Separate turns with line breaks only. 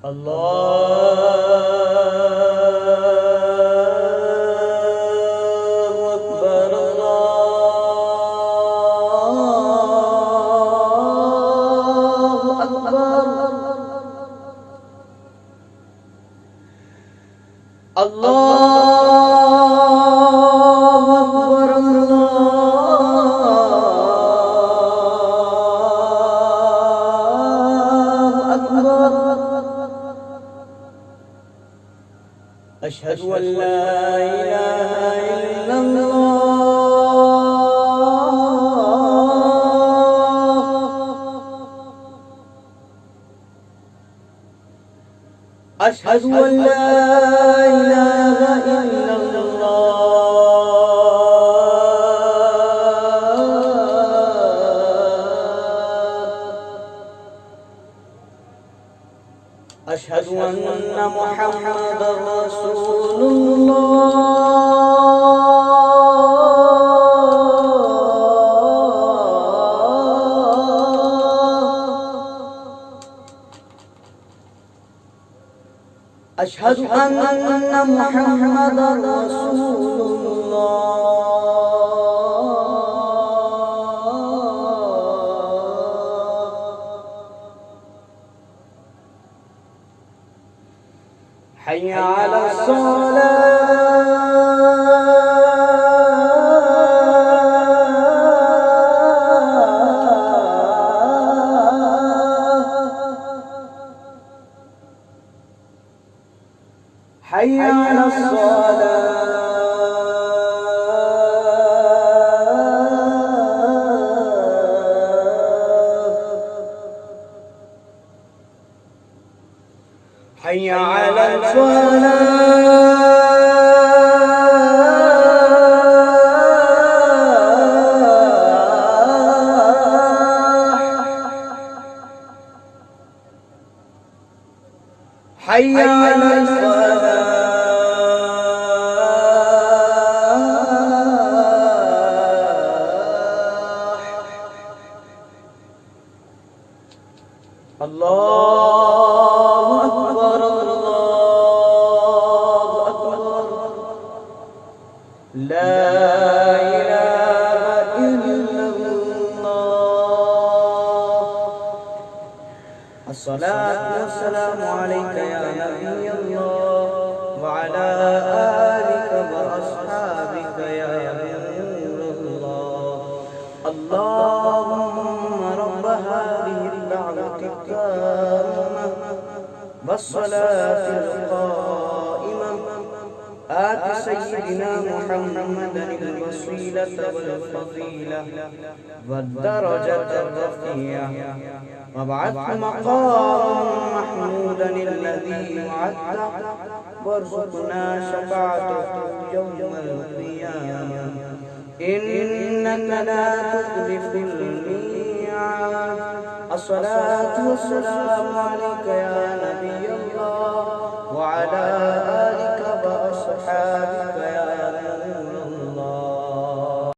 الله أكبر الله أكبر أشهد أن لا إله إلا الله أشهد أن لا إله إلا الله أشهد أن محمدا رسول الله أشهد أن محمدا رسول حي على الصلاة حي على الصلاة حي على الفلاح حي على الفلاح الله أكبر الله أكبر لا إله إلا الله الصلاة والسلام عليك يا نبي الله وعلى آلك وأصحابك يا نور الله اللهم رب هذه الدعوة التامة والصلاة القائمة آت سيدنا محمدا الوسيلة والفضيلة والدرجة الرفيعة وابعثه مقاما محمودا الذي وعدته وارزقنا شفاعته يوم القيامة إنك لا تخلف الميعاد الصلاة والسلام عليك يا نبي الله وعلى آلك وأصحابك يا